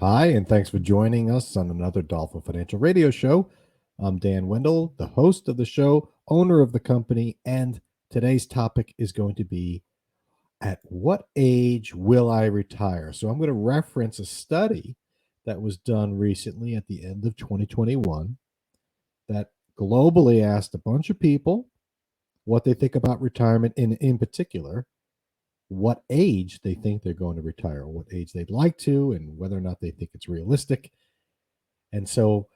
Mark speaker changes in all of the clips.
Speaker 1: Hi, and thanks for joining us on another Dolphin Financial Radio Show. I'm Dan Wendell, the host of the show, owner of the company, and today's topic is going to be at what age will I retire? So I'm going to reference a study that was done recently at the end of 2021 that globally asked a bunch of people what they think about retirement, in particular, what age they think they're going to retire, what age they'd like to, and whether or not they think it's realistic. And so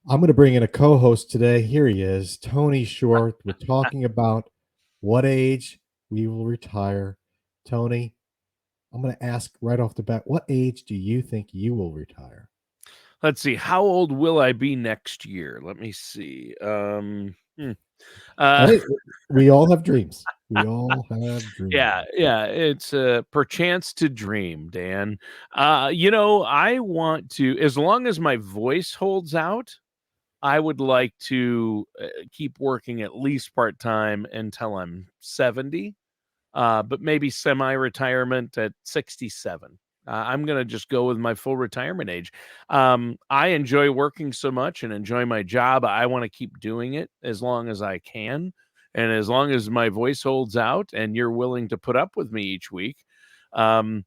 Speaker 1: I'm going to bring in a co host today. Here he is, Tony Short. We're talking about what age we will retire. Tony, I'm going to ask right off the bat, what age do you think you will retire?
Speaker 2: Let's see. How old will I be next year? Let me see. Uh,
Speaker 1: Hey, we all have dreams. We all have dreams.
Speaker 2: yeah. It's perchance to dream, Dan. I want to, as long as my voice holds out, I would like to keep working at least part time until I'm 70. But maybe semi-retirement at 67. I'm going to just go with my full retirement age. I enjoy working so much and enjoy my job. I want to keep doing it as long as I can. And as long as my voice holds out and you're willing to put up with me each week, um,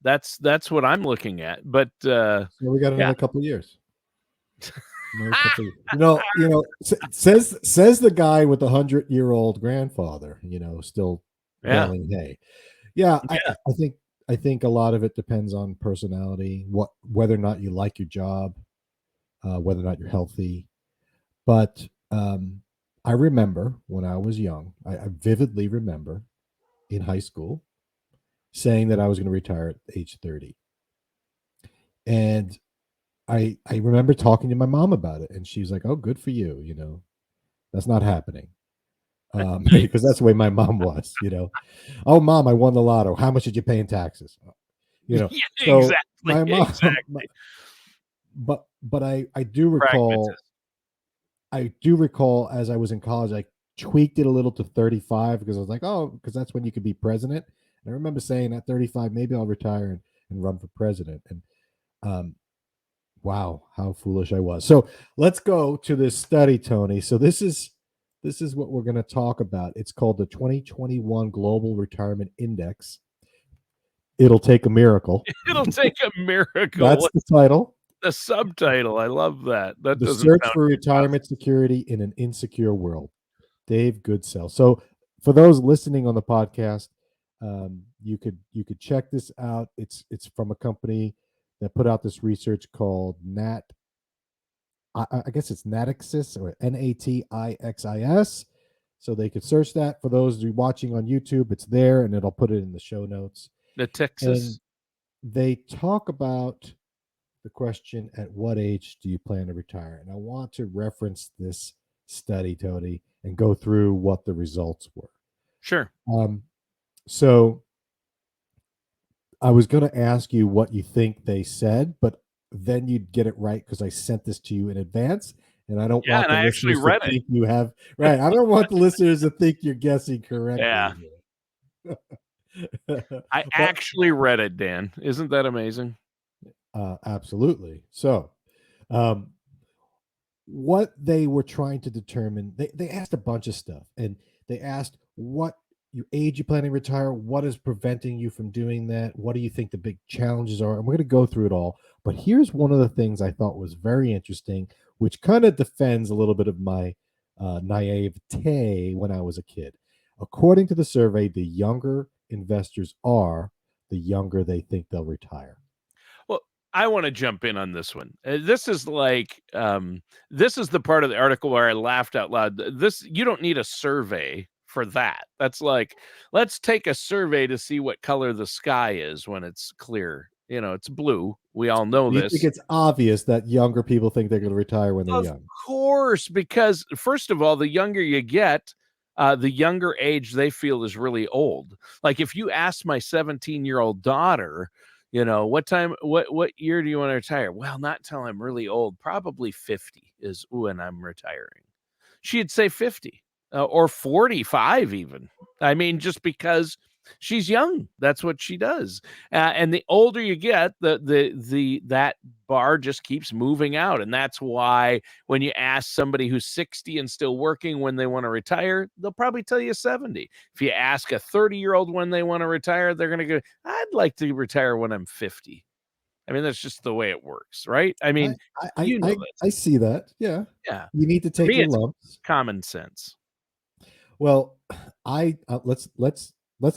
Speaker 2: that's what I'm looking at. But
Speaker 1: So we got
Speaker 2: yeah,
Speaker 1: another couple of years. Another couple of, says the guy with the 100-year-old grandfather, still
Speaker 2: yeah,
Speaker 1: baling hay. Yeah, I,
Speaker 2: yeah.
Speaker 1: I think I think a lot of it depends on personality, whether or not you like your job, whether or not you're healthy. But I remember when I was young, I vividly remember in high school saying that I was going to retire at age 30. And I remember talking to my mom about it, and she's like, "Oh, good for you. That's not happening." Because that's the way my mom was. Oh, mom, I won the lotto. How much did you pay in taxes?
Speaker 2: Yeah,
Speaker 1: So
Speaker 2: exactly,
Speaker 1: my mom,
Speaker 2: exactly.
Speaker 1: but I do recall,
Speaker 2: Pragmatist.
Speaker 1: as I was in college, I tweaked it a little to 35 because I was like, oh, because that's when you could be president. And I remember saying at 35, maybe I'll retire and run for president. And um, wow, how foolish I was. So let's go to this study, Tony. So this is what we're going to talk about. It's called the 2021 Global Retirement Index. It'll take a miracle.
Speaker 2: It'll take a miracle.
Speaker 1: That's the title.
Speaker 2: The subtitle. I love that. That
Speaker 1: The
Speaker 2: doesn't
Speaker 1: search
Speaker 2: sound
Speaker 1: for
Speaker 2: too
Speaker 1: retirement security in an insecure world. Dave Goodsell. So for those listening on the podcast, you could check this out. It's from a company that put out this research called Nat. I guess it's Natixis or Natixis. So they could search that. For those watching on YouTube, it's there, and it'll put it in the show notes.
Speaker 2: the
Speaker 1: And
Speaker 2: Texas.
Speaker 1: they talk about the question, at what age do you plan to retire? And I want to reference this study, Tony, and go through what the results were.
Speaker 2: Sure.
Speaker 1: So I was going to ask you what you think they said, but then you'd get it right because I sent this to you in advance. And I don't
Speaker 2: Yeah,
Speaker 1: want
Speaker 2: and
Speaker 1: the
Speaker 2: I actually
Speaker 1: listeners to
Speaker 2: read it.
Speaker 1: think you have, right. I don't want the listeners to think you're guessing
Speaker 2: Yeah,
Speaker 1: correctly here.
Speaker 2: I
Speaker 1: But
Speaker 2: actually read it, Dan. Isn't that amazing?
Speaker 1: absolutely. So, um, what they were trying to determine, they asked a bunch of stuff, and they asked what your age you planning to retire, what is preventing you from doing that, what do you think the big challenges are, and we're going to go through it all. But here's one of the things I thought was very interesting, which kind of defends a little bit of my naivete when I was a kid. According to the survey, the younger investors are, the younger they think they'll retire.
Speaker 2: Well, I want to jump in on this one. This is the part of the article where I laughed out loud. This you don't need a survey for that. That's like, let's take a survey to see what color the sky is when it's clear. It's blue. We all know
Speaker 1: Do you think
Speaker 2: this.
Speaker 1: it's obvious that younger people think they're going to retire when they're
Speaker 2: Of
Speaker 1: young?
Speaker 2: course, because first of all, the younger you get, the younger age they feel is really old. Like if you ask my 17-year-old daughter, what year do you want to retire? Well, not till I'm really old. Probably 50 is when I'm retiring. She'd say 50 or 45 even. I mean, just because She's young. That's what she does. And the older you get, that bar just keeps moving out. And that's why when you ask somebody who's 60 and still working when they want to retire, they'll probably tell you 70. If you ask a 30-year-old when they want to retire, they're going to go, I'd like to retire when I'm 50. I mean, that's just the way it works, right? I
Speaker 1: I
Speaker 2: mean,
Speaker 1: I I
Speaker 2: you know
Speaker 1: I,
Speaker 2: this.
Speaker 1: I see that. Yeah,
Speaker 2: Yeah.
Speaker 1: you need to
Speaker 2: For
Speaker 1: take
Speaker 2: me,
Speaker 1: your
Speaker 2: it's
Speaker 1: lumps.
Speaker 2: common sense.
Speaker 1: Well, I let's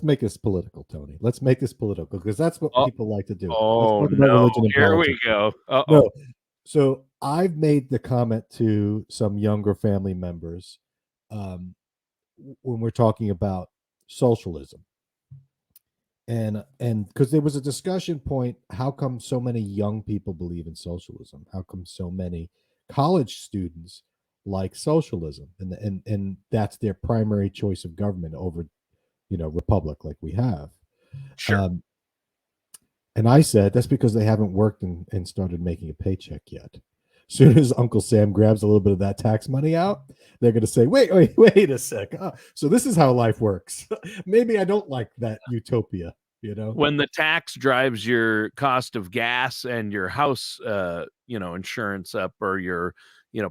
Speaker 1: make this political, Tony. Let's make this political because that's what
Speaker 2: Oh,
Speaker 1: people like to do. Let's
Speaker 2: oh
Speaker 1: talk about
Speaker 2: no.
Speaker 1: religion and
Speaker 2: Here we
Speaker 1: politics.
Speaker 2: go. Uh-oh.
Speaker 1: No, so I've made the comment to some younger family members when we're talking about socialism, and because there was a discussion point, how come so many young people believe in socialism? How come so many college students like socialism, and that's their primary choice of government over republic like we have.
Speaker 2: Sure.
Speaker 1: um, and I said that's because they haven't worked and started making a paycheck yet. Soon as Uncle Sam grabs a little bit of that tax money out, they're going to say, wait a sec. So this is how life works. Maybe I don't like that utopia, you know?
Speaker 2: When the tax drives your cost of gas and your house, insurance up, or your,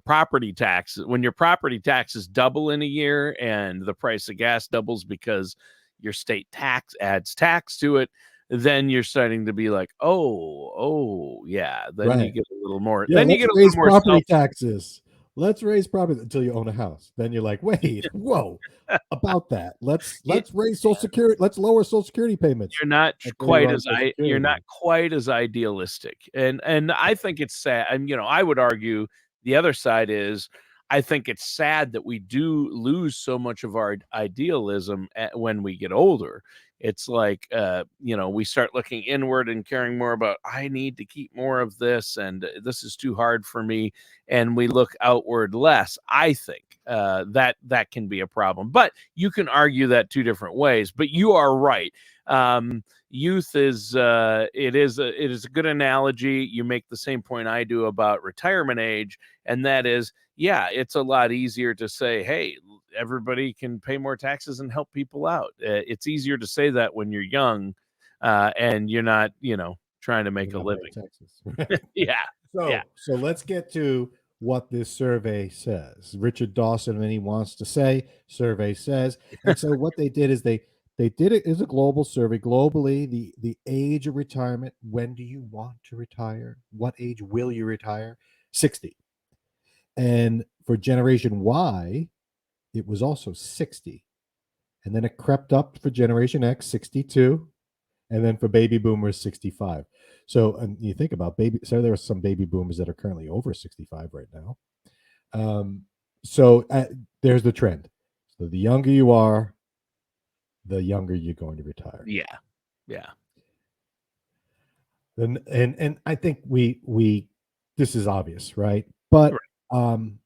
Speaker 2: property taxes, when your property taxes double in a year and the price of gas doubles because your state tax adds tax to it, then you're starting to be like, oh, yeah. Then you
Speaker 1: Right.
Speaker 2: get a little more.
Speaker 1: Yeah,
Speaker 2: Then you
Speaker 1: let's
Speaker 2: get a
Speaker 1: raise
Speaker 2: little more
Speaker 1: property
Speaker 2: self.
Speaker 1: taxes. Let's raise property until you own a house. Then you're like, wait, whoa, about that. Let's raise Social Security. Let's lower Social Security payments. And there you're on Social
Speaker 2: You're
Speaker 1: Security
Speaker 2: not
Speaker 1: again.
Speaker 2: quite as idealistic. And I think it's sad. And I would argue the other side is I think it's sad that we do lose so much of our idealism when we get older. It's like we start looking inward and caring more about I need to keep more of this, and this is too hard for me, and we look outward less. I think that can be a problem. But you can argue that two different ways. But you are right. Youth is it is a good analogy. You make the same point I do about retirement age, and that is, yeah, it's a lot easier to say, hey, everybody can pay more taxes and help people out. It's easier to say that when you're young, and you're not, trying to make
Speaker 1: You're
Speaker 2: a
Speaker 1: not paying
Speaker 2: living.
Speaker 1: taxes. Right.
Speaker 2: Yeah, yeah,
Speaker 1: So let's get to what this survey says. Richard Dawson, when he wants to say, survey says. And so what they did is they did it as a global survey. Globally, the age of retirement, when do you want to retire? What age will you retire? 60. And for Generation Y, it was also 60. And then it crept up for Generation X, 62. And then for baby boomers, 65. So, and you think about so there are some baby boomers that are currently over 65 right now. Um, so there's the trend. So the younger you are, the younger you're going to retire.
Speaker 2: yeah, yeah.
Speaker 1: And I think we this is obvious, right? But
Speaker 2: Right.
Speaker 1: um,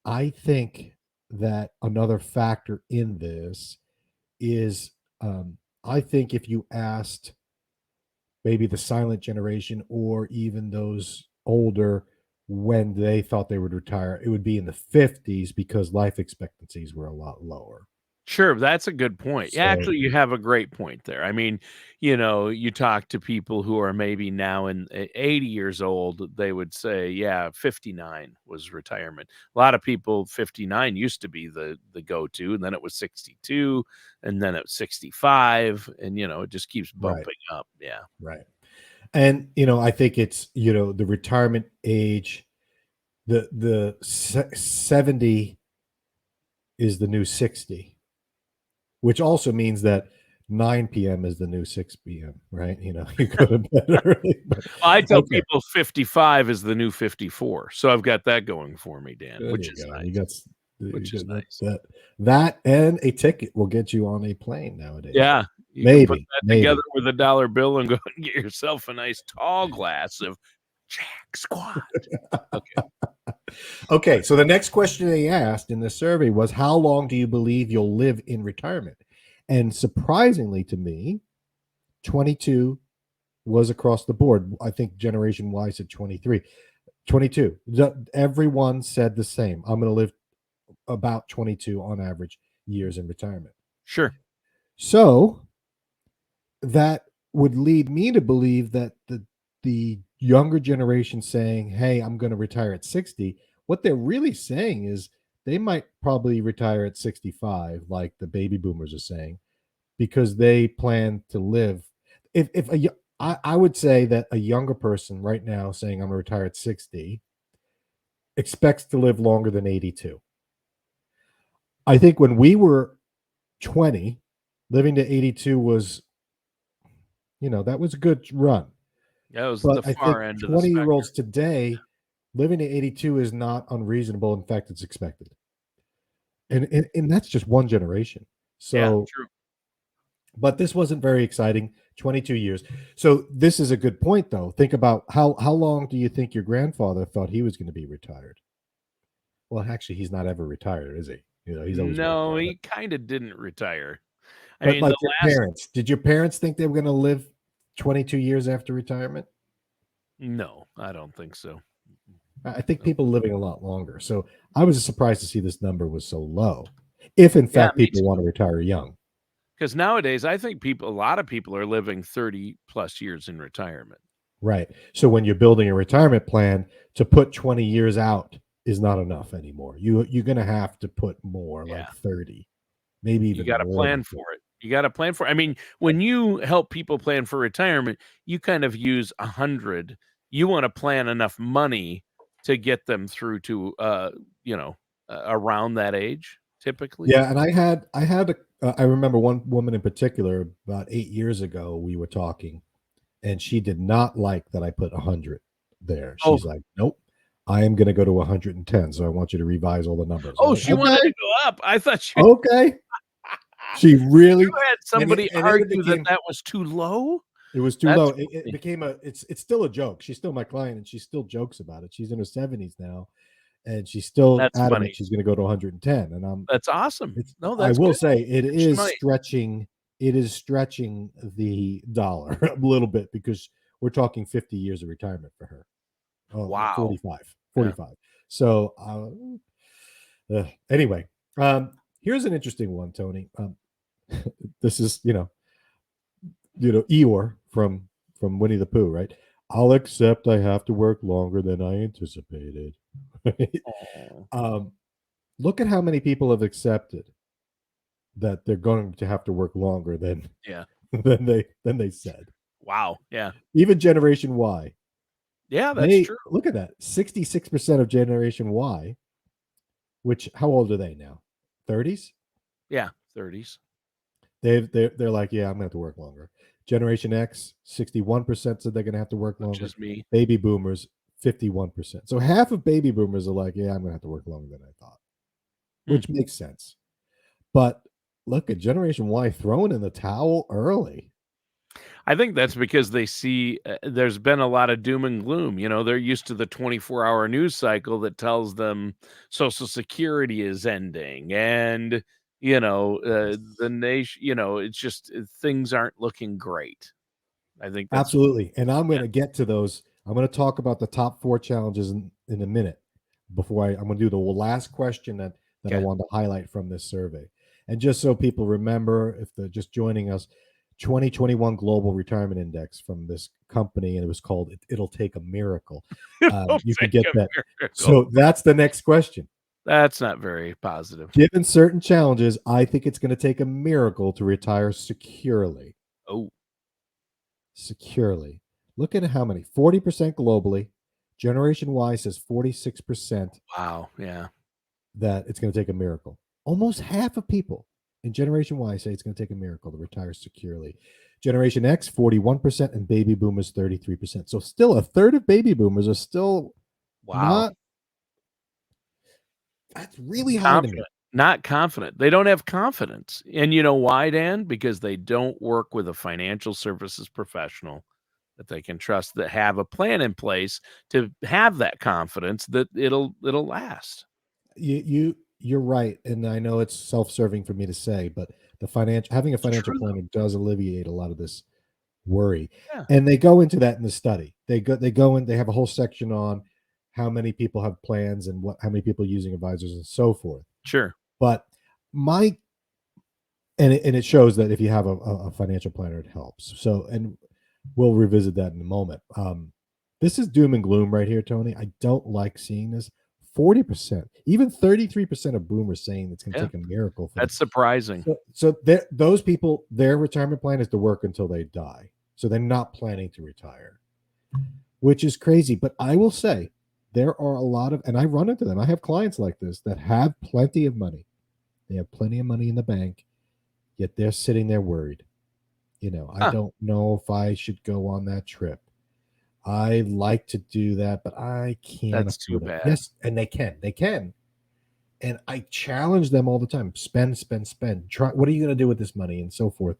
Speaker 1: I think that another factor in this is I think if you asked maybe the silent generation or even those older when they thought they would retire, it would be in the 50s because life expectancies were a lot lower.
Speaker 2: Sure, that's a good point. Yeah,
Speaker 1: So,
Speaker 2: actually, you have a great point there. I mean, you talk to people who are maybe now 80 years old, they would say, yeah, 59 was retirement. A lot of people, 59 used to be the go-to, and then it was 62, and then it was 65, and it just keeps
Speaker 1: right,
Speaker 2: bumping up. Yeah.
Speaker 1: right. And I think it's, the retirement age, the 70 is the new 60, which also means that 9 p.m. is the new 6 p.m., right? You go to bed early. But
Speaker 2: I tell
Speaker 1: okay,
Speaker 2: people 55 is the new 54. So I've got that going for me, Dan,
Speaker 1: there
Speaker 2: which
Speaker 1: you
Speaker 2: is
Speaker 1: go.
Speaker 2: nice.
Speaker 1: You
Speaker 2: Which is
Speaker 1: got
Speaker 2: nice.
Speaker 1: that and a ticket will get you on a plane nowadays.
Speaker 2: Yeah, you can put
Speaker 1: Maybe,
Speaker 2: that together
Speaker 1: maybe.
Speaker 2: with a dollar bill and go and get yourself a nice tall glass of Jack Squad. Okay.
Speaker 1: Okay, so the next question they asked in the survey was, how long do you believe you'll live in retirement? And surprisingly to me, 22 was across the board. I think Generation Y said 23. 22. Everyone said the same. I'm going to live about 22 on average years in retirement.
Speaker 2: Sure.
Speaker 1: So that would lead me to believe that the younger generation saying, "Hey, I'm going to retire at 60," what they're really saying is they might probably retire at 65, like the baby boomers are saying, because they plan to live. If a, I would say that a younger person right now saying I'm going to retire at 60 expects to live longer than 82. I think when we were 20, living to 82 was, that was a good run.
Speaker 2: That was
Speaker 1: But
Speaker 2: the
Speaker 1: I
Speaker 2: far
Speaker 1: think
Speaker 2: end of the
Speaker 1: 20-year-olds
Speaker 2: spectrum.
Speaker 1: today living to 82 is not unreasonable. In fact, it's expected.
Speaker 2: Hmm.
Speaker 1: And that's just one generation.
Speaker 2: Yeah,
Speaker 1: So,
Speaker 2: true.
Speaker 1: but this wasn't very exciting. 22 years. So this is a good point, though. Think about how long do you think your grandfather thought he was going to be retired? Well, actually, he's not ever retired, is he? He's always working.
Speaker 2: No, he kind of didn't retire. I
Speaker 1: But
Speaker 2: mean,
Speaker 1: like
Speaker 2: the
Speaker 1: your
Speaker 2: last
Speaker 1: parents, did your parents think they were going to live 22 years after retirement?
Speaker 2: no, I don't think so.
Speaker 1: I think
Speaker 2: No.
Speaker 1: people living a lot longer. So I was surprised to see this number was so low. If in
Speaker 2: Yeah,
Speaker 1: fact
Speaker 2: me
Speaker 1: people
Speaker 2: too.
Speaker 1: want to retire young.
Speaker 2: Because nowadays, I think a lot of people are living 30 plus years in retirement.
Speaker 1: Right. So when you're building a retirement plan, to put 20 years out is not enough anymore. You're going to have to put more,
Speaker 2: Yeah.
Speaker 1: like 30, maybe
Speaker 2: You
Speaker 1: even
Speaker 2: got to
Speaker 1: more than
Speaker 2: plan
Speaker 1: 30.
Speaker 2: for it. You got to plan for it. I mean, when you help people plan for retirement, you kind of use 100. You want to plan enough money to get them through to, around that age, typically.
Speaker 1: Yeah, and I remember one woman in particular about 8 years ago. We were talking, and she did not like that I put 100 there.
Speaker 2: Oh,
Speaker 1: She's like, "Nope, I am going to go to 110. So I want you to revise all the numbers." I'm
Speaker 2: oh,
Speaker 1: like,
Speaker 2: she wanted to
Speaker 1: "Okay,
Speaker 2: go up. I thought you
Speaker 1: okay." She
Speaker 2: you
Speaker 1: really,
Speaker 2: had
Speaker 1: and
Speaker 2: somebody
Speaker 1: it
Speaker 2: argue that
Speaker 1: became,
Speaker 2: that was too low?
Speaker 1: it was too
Speaker 2: That's
Speaker 1: low. It
Speaker 2: funny.
Speaker 1: became it's still a joke. She's still my client, and she still jokes about it. She's in her 70s now, and she's still
Speaker 2: That's
Speaker 1: adamant
Speaker 2: funny.
Speaker 1: she's going to go to 110. And
Speaker 2: That's awesome.
Speaker 1: it's
Speaker 2: No,
Speaker 1: I
Speaker 2: that's
Speaker 1: will
Speaker 2: good.
Speaker 1: say it
Speaker 2: And she
Speaker 1: is
Speaker 2: might.
Speaker 1: stretching. It is stretching the dollar a little bit because we're talking 50 years of retirement for her. Oh,
Speaker 2: Wow.
Speaker 1: 45,
Speaker 2: Yeah.
Speaker 1: 45. So anyway, here's an interesting one, Tony. This is Eeyore from Winnie the Pooh, right? I'll accept I have to work longer than I anticipated.
Speaker 2: Oh,
Speaker 1: um, Look at how many people have accepted that they're going to have to work longer than
Speaker 2: yeah.
Speaker 1: than they said.
Speaker 2: Wow. Yeah.
Speaker 1: Even Generation Y,
Speaker 2: Yeah, that's
Speaker 1: they
Speaker 2: true.
Speaker 1: look at that. 66% of Generation Y, which how old are they now? 30s?
Speaker 2: Yeah, 30s,
Speaker 1: They're like, yeah, I'm gonna have to work longer. Generation X, 61% said they're gonna have to work
Speaker 2: which
Speaker 1: longer.
Speaker 2: is me.
Speaker 1: Baby boomers, 51%. So half of baby boomers are like, yeah, I'm gonna have to work longer than I thought,
Speaker 2: Hmm.
Speaker 1: which makes sense. But look at Generation Y throwing in the towel early.
Speaker 2: I think that's because they see there's been a lot of doom and gloom. They're used to the 24-hour news cycle that tells them Social Security is ending and, the nation, it's just things aren't looking great. I think that's,
Speaker 1: Absolutely. And I'm
Speaker 2: yeah.
Speaker 1: going to get to those. I'm going to talk about the top four challenges in a minute before I'm going to do the last question that I
Speaker 2: Okay.
Speaker 1: wanted to highlight from this survey. And just so people remember, if they're just joining us, 2021 Global Retirement Index from this company, and it was called It'll Take a Miracle.
Speaker 2: It'll
Speaker 1: You can
Speaker 2: take
Speaker 1: get
Speaker 2: a
Speaker 1: that.
Speaker 2: miracle.
Speaker 1: So that's the next question.
Speaker 2: That's not very positive.
Speaker 1: Given certain challenges, I think it's going to take a miracle to retire securely.
Speaker 2: Oh,
Speaker 1: Securely. Look at how many 40% globally. Generation Y says 46%
Speaker 2: wow. Yeah.
Speaker 1: that it's going to take a miracle. Almost half of people in Generation Y say it's going to take a miracle to retire securely. Generation X, 41%, and baby boomers, 33%. So still a third of baby boomers are still
Speaker 2: Wow.
Speaker 1: not, that's really high to me.
Speaker 2: Confident, not confident. They don't have confidence. And you know why, Dan? Because they don't work with a financial services professional that they can trust, that have a plan in place to have that confidence that it'll last.
Speaker 1: You're right, and I know it's self-serving for me to say, but the financial having a
Speaker 2: It's
Speaker 1: financial
Speaker 2: true
Speaker 1: planner
Speaker 2: though.
Speaker 1: does alleviate a lot of this worry.
Speaker 2: Yeah,
Speaker 1: And they go into that in the study. They go in, they have a whole section on how many people have plans and how many people are using advisors and so forth.
Speaker 2: sure.
Speaker 1: But my and it shows that if you have a financial planner, it helps. So, and we'll revisit that in a moment. This is doom and gloom right here, Tony. I don't like seeing this. 40%, even 33% of boomers saying it's going to
Speaker 2: Yeah,
Speaker 1: take a miracle for them.
Speaker 2: that's surprising.
Speaker 1: So those people, their retirement plan is to work until they die. So they're not planning to retire, which is crazy. But I will say there are a lot of, and I run into them. I have clients like this that have plenty of money. They have plenty of money in the bank, yet they're sitting there worried. I
Speaker 2: Huh,
Speaker 1: don't know if I should go on that trip. I like to do that, but I can't
Speaker 2: that's too
Speaker 1: afford it.
Speaker 2: bad.
Speaker 1: Yes, and they can. They can. And I challenge them all the time. Spend, spend, spend. Try, what are you going to do with this money and so forth?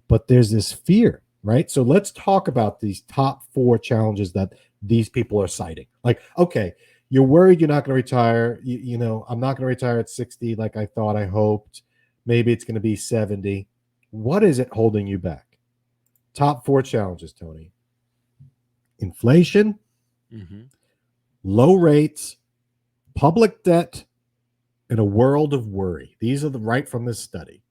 Speaker 1: But there's this fear, right? So let's talk about these top 4 challenges that these people are citing. Like, okay, you're worried you're not going to retire. I'm not going to retire at 60 like I thought, I hoped. Maybe it's going to be 70. What is it holding you back? Top 4 challenges, Tony. Inflation,
Speaker 2: Hmm.
Speaker 1: low rates, public debt, and a world of worry. These are the right from this study.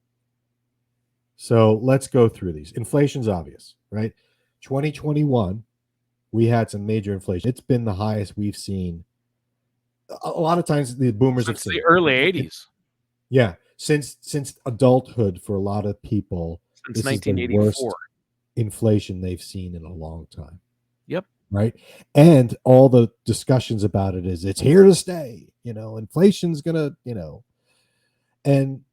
Speaker 1: So let's go through these. Inflation's obvious, right? 2021, we had some major inflation. It's been the highest we've seen. A lot of times the boomers have
Speaker 2: Since
Speaker 1: seen
Speaker 2: the
Speaker 1: it.
Speaker 2: early 80s,
Speaker 1: Yeah, since adulthood for a lot of people,
Speaker 2: since
Speaker 1: this is the
Speaker 2: 1984.
Speaker 1: worst inflation they've seen in a long time,
Speaker 2: Yep.
Speaker 1: right? And all the discussions about it is it's here to stay. Inflation's gonna, and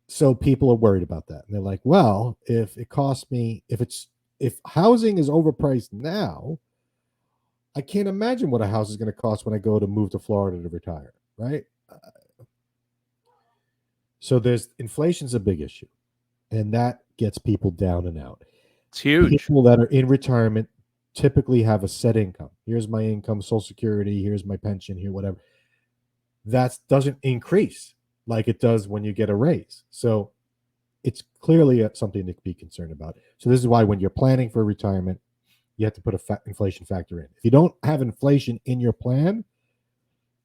Speaker 1: so people are worried about that. And they're like, well, if it costs me, if housing is overpriced now, I can't imagine what a house is going to cost when I go to move to Florida to retire, right? So there's inflation's a big issue, and that gets people down and out.
Speaker 2: It's huge.
Speaker 1: People that are in retirement typically have a set income. Here's my income, Social Security, here's my pension, here, whatever. That doesn't increase like it does when you get a raise. So it's clearly something to be concerned about. So this is why when you're planning for retirement, you have to put a inflation factor in. If you don't have inflation in your plan,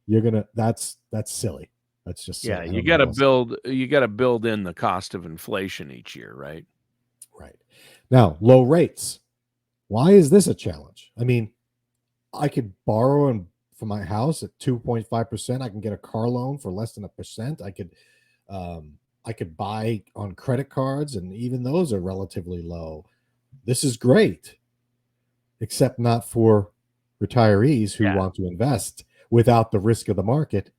Speaker 1: you're gonna that's silly. That's just
Speaker 2: Yeah,
Speaker 1: silly. I don't know what else.
Speaker 2: you got to build in the cost of inflation each year, right?
Speaker 1: Right. Now, low rates. Why is this a challenge? I mean, I could borrow for my house at 2.5%. I can get a car loan for less than 1%. I could buy on credit cards, and even those are relatively low. This is great, except not for retirees who
Speaker 2: Yeah.
Speaker 1: want to invest without the risk of the market.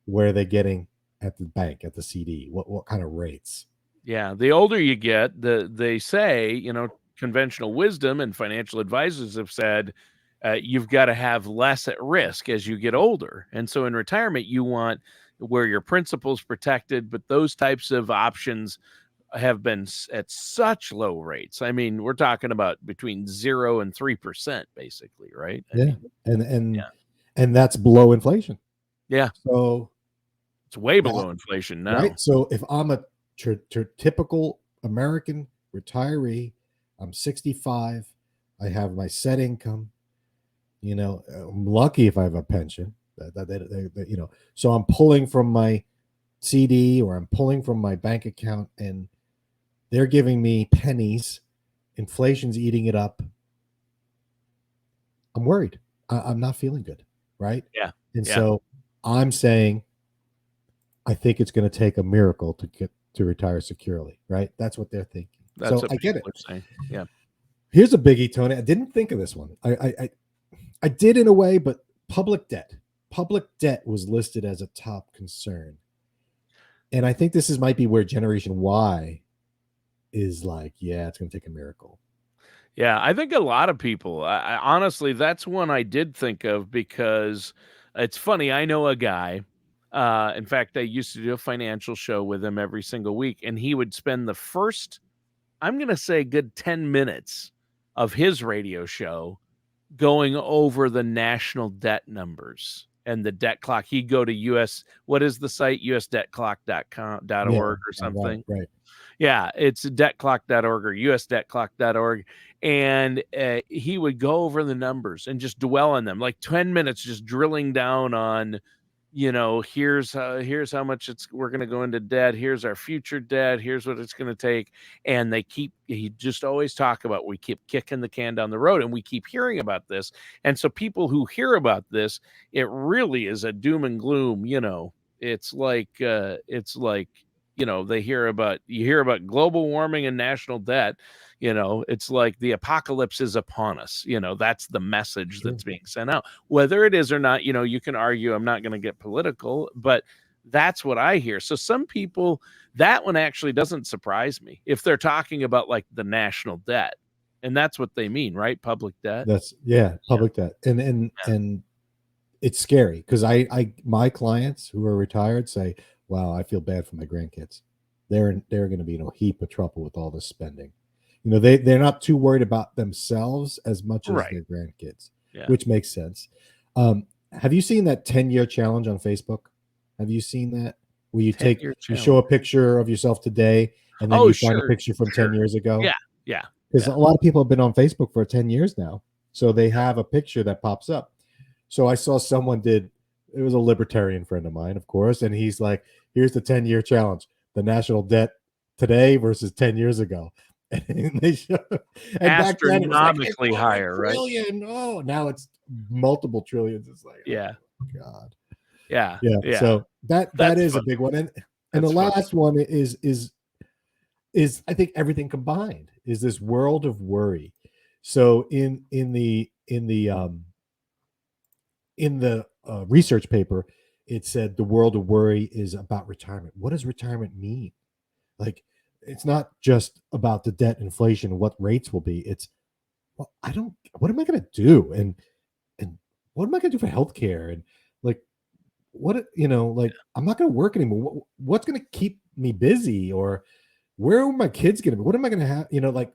Speaker 1: Where are they getting at the bank, at the CD? What kind of rates?
Speaker 2: Yeah, the older you get, they say, conventional wisdom and financial advisors have said you've got to have less at risk as you get older. And so in retirement, you want where your principal's protected, but those types of options have been at such low rates. I mean, we're talking about between 0 and 3%, basically, right? I
Speaker 1: Yeah,
Speaker 2: mean,
Speaker 1: and
Speaker 2: yeah,
Speaker 1: and and that's below inflation.
Speaker 2: yeah,
Speaker 1: So
Speaker 2: it's way
Speaker 1: that
Speaker 2: below inflation
Speaker 1: right.
Speaker 2: now.
Speaker 1: So if I'm a typical American retiree, I'm 65. I have my set income. I'm lucky if I have a pension. So I'm pulling from my CD or I'm pulling from my bank account, and they're giving me pennies. Inflation's eating it up. I'm worried. I'm not feeling good, right?
Speaker 2: Yeah,
Speaker 1: And
Speaker 2: yeah,
Speaker 1: so I'm saying I think it's going to take a miracle to get to retire securely, right? That's what they're thinking.
Speaker 2: that's
Speaker 1: So
Speaker 2: what
Speaker 1: I get
Speaker 2: people
Speaker 1: it.
Speaker 2: are saying. Yeah.
Speaker 1: Here's a biggie, Tony. I didn't think of this one. I did in a way, but public debt. Public debt was listed as a top concern, and I think this is might be where Generation Y is like, yeah, it's going to take a miracle.
Speaker 2: Yeah, I think a lot of people, honestly, that's one I did think of because it's funny. I know a guy. In fact, I used to do a financial show with him every single week, and he would spend the first, I'm going to say, a good 10 minutes of his radio show going over the national debt numbers and the debt clock. He'd go to what is the site?
Speaker 1: Yeah,
Speaker 2: usdebtclock.org or
Speaker 1: right,
Speaker 2: something.
Speaker 1: right.
Speaker 2: Yeah, it's debtclock.org or usdebtclock.org. And he would go over the numbers and just dwell on them like 10 minutes, just drilling down on here's how much we're going to go into debt. Here's our future debt. Here's what it's going to take. And he just always talk about, we keep kicking the can down the road, and we keep hearing about this. And so people who hear about this, it really is a doom and gloom. You hear about global warming and national debt. It's like the apocalypse is upon us. That's the message
Speaker 1: Sure.
Speaker 2: that's being sent out. Whether it is or not, you can argue. I'm not going to get political, but that's what I hear. So some people, that one actually doesn't surprise me if they're talking about like the national debt, and that's what they mean, right? Public debt.
Speaker 1: That's public debt, and it's scary because my clients who are retired say, "Wow, I feel bad for my grandkids. They're going to be in a heap of trouble with all this spending." They're not too worried about themselves as much as
Speaker 2: Right.
Speaker 1: their grandkids,
Speaker 2: Yeah.
Speaker 1: which makes sense. Have you seen that 10-year challenge on Facebook? Have you seen that where you
Speaker 2: 10-year
Speaker 1: show a
Speaker 2: challenge.
Speaker 1: picture of yourself today and then
Speaker 2: Oh,
Speaker 1: you find a
Speaker 2: sure,
Speaker 1: picture from 10
Speaker 2: sure.
Speaker 1: years ago?
Speaker 2: Yeah, yeah,
Speaker 1: Because
Speaker 2: yeah.
Speaker 1: a lot of people have been on Facebook for 10 years now. So they have a picture that pops up. So I saw it was a libertarian friend of mine, of course, and he's like, here's the 10-year challenge, the national debt today versus 10 years ago. And they show, and back then it was like, it's
Speaker 2: Astronomically
Speaker 1: over a
Speaker 2: higher, right?
Speaker 1: trillion. Oh, now it's multiple trillions. It's like,
Speaker 2: Yeah,
Speaker 1: oh God.
Speaker 2: yeah,
Speaker 1: Yeah.
Speaker 2: yeah.
Speaker 1: So that
Speaker 2: That's
Speaker 1: is a
Speaker 2: funny.
Speaker 1: big one. And the
Speaker 2: That's funny.
Speaker 1: last one is I think everything combined is this world of worry. So in the research paper, it said the world of worry is about retirement. What does retirement mean? Like, it's not just about the debt, inflation, and what rates will be. It's, well, what am I going to do? And what am I going to do for healthcare? And like, I'm not going to work anymore. What's going to keep me busy? Or where are my kids going to be? What am I going to have? Like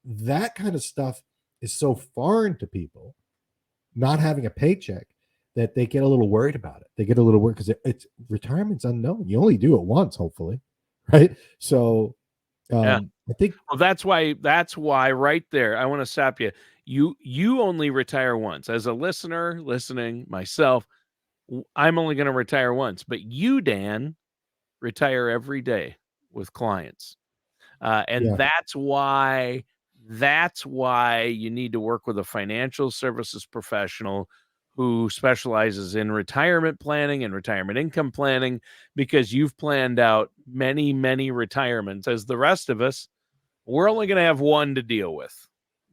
Speaker 1: that kind of stuff is so foreign to people, not having a paycheck, that they get a little worried about it. They get a little worried because it's retirement's unknown. You only do it once, hopefully, right? So
Speaker 2: Yeah.
Speaker 1: I think
Speaker 2: Well, that's why right there, I want to stop you. You only retire once. As a listener listening, myself, I'm only going to retire once. But you, Dan, retire every day with clients. And
Speaker 1: yeah,
Speaker 2: that's why you need to work with a financial services professional who specializes in retirement planning and retirement income planning, because you've planned out many, many retirements. As the rest of us, we're only going to have one to deal with,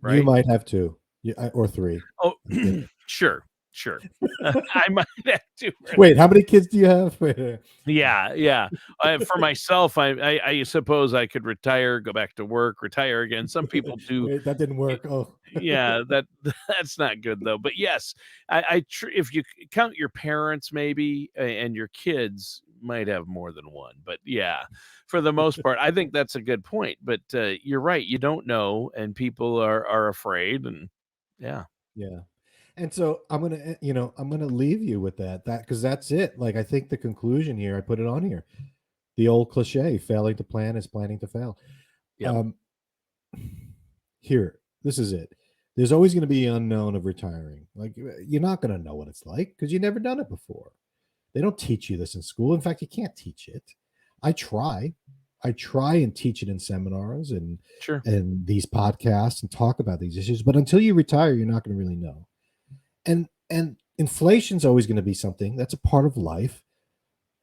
Speaker 1: you
Speaker 2: right?
Speaker 1: might have two, or three.
Speaker 2: Oh,
Speaker 1: I think.
Speaker 2: sure. I might have to.
Speaker 1: Wait, how many kids do you have?
Speaker 2: Yeah. For myself, I suppose I could retire, go back to work, retire again. Some people do.
Speaker 1: Wait, that didn't work. Oh,
Speaker 2: Yeah, that's not good though. But yes, if you count your parents maybe and your kids might have more than one. But yeah, for the most part, I think that's a good point. But you're right, you don't know, and people are afraid, and yeah,
Speaker 1: yeah. And so I'm gonna leave you with that because that's it. Like I think the conclusion here, I put it on here. The old cliche: failing to plan is planning to fail.
Speaker 2: yep,
Speaker 1: Um, Here, this is it. There's always going to be unknown of retiring. Like you're not going to know what it's like because you've never done it before. They don't teach you this in school. In fact, you can't teach it. I try. I try and teach it in seminars
Speaker 2: sure,
Speaker 1: and these podcasts and talk about these issues. But until you retire, you're not going to really know. And inflation's always going to be something that's a part of life.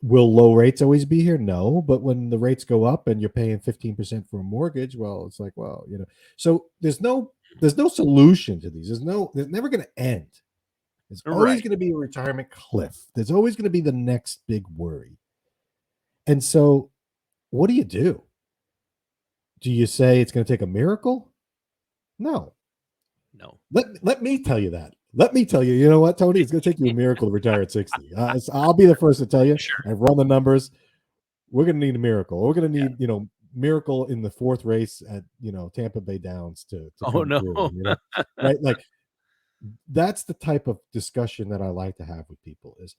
Speaker 1: Will low rates always be here? No, but when the rates go up and you're paying 15% for a mortgage, well, it's like, well, so there's no solution to these. There's never going to end. There's always
Speaker 2: right.
Speaker 1: going to be a retirement cliff. There's always going to be the next big worry. And so what do you do? Do you say it's going to take a miracle? No.
Speaker 2: No,
Speaker 1: Let me tell you that. Let me tell you, you know what, Tony? It's going to take you a miracle to retire at 60. I'll be the first to tell you.
Speaker 2: sure.
Speaker 1: I've run the numbers. We're going to need a miracle. We're going to
Speaker 2: Yeah.
Speaker 1: need, miracle in the fourth race at, Tampa Bay Downs to
Speaker 2: Oh
Speaker 1: come
Speaker 2: no.
Speaker 1: through, right? Like that's the type of discussion that I like to have with people is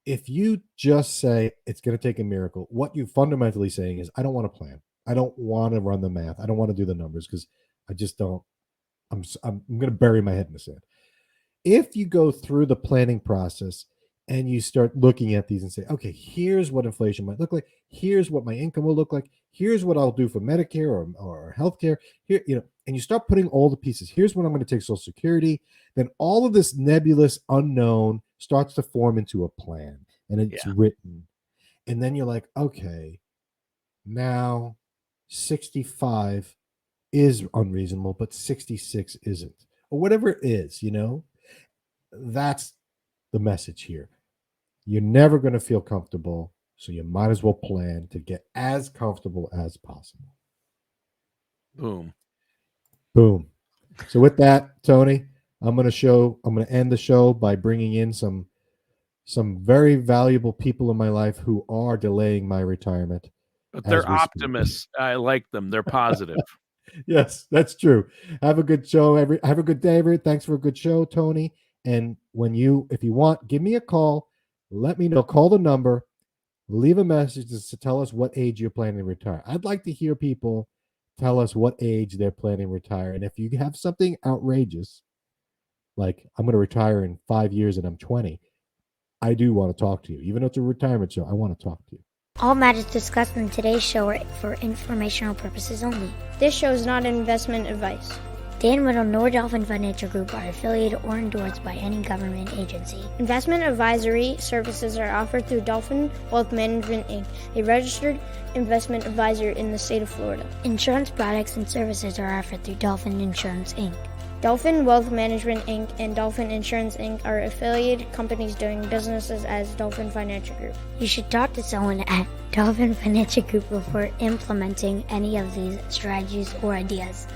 Speaker 1: if you just say it's going to take a miracle, what you fundamentally saying is, I don't want to plan. I don't want to run the math. I don't want to do the numbers because I just don't, I'm going to bury my head in the sand. If you go through the planning process and you start looking at these and say, okay, here's what inflation might look like. Here's what my income will look like. Here's what I'll do for Medicare or healthcare. Here, and you start putting all the pieces. Here's what I'm going to take Social Security. Then all of this nebulous unknown starts to form into a plan, and it's written. And then you're like, okay, now 65 is unreasonable, but 66 isn't, or whatever it is, that's the message here. You're never going to feel comfortable, so you might as well plan to get as comfortable as possible.
Speaker 2: Boom.
Speaker 1: So with that, Tony, I'm going to end the show by bringing in some very valuable people in my life who are delaying my retirement.
Speaker 2: But they're optimists. I like them. They're positive.
Speaker 1: Yes, that's true. Have a good show. Have a good day, everyone. Thanks for a good show, Tony. And if you want, give me a call. Let me know. Call the number. Leave a message to tell us what age you're planning to retire. I'd like to hear people tell us what age they're planning to retire. And if you have something outrageous, like I'm going to retire in 5 years and I'm 20, I do want to talk to you. Even though it's a retirement show, I want to talk to you.
Speaker 3: All matters discussed in today's show are for informational purposes only.
Speaker 4: This show is not investment advice.
Speaker 3: Dan Whittle nor Dolphin Financial Group are affiliated or endorsed by any government agency.
Speaker 4: Investment advisory services are offered through Dolphin Wealth Management, Inc., a registered investment advisor in the state of Florida.
Speaker 3: Insurance products and services are offered through Dolphin Insurance, Inc.
Speaker 4: Dolphin Wealth Management, Inc. and Dolphin Insurance, Inc. are affiliated companies doing businesses as Dolphin Financial Group.
Speaker 3: You should talk to someone at Dolphin Financial Group before implementing any of these strategies or ideas.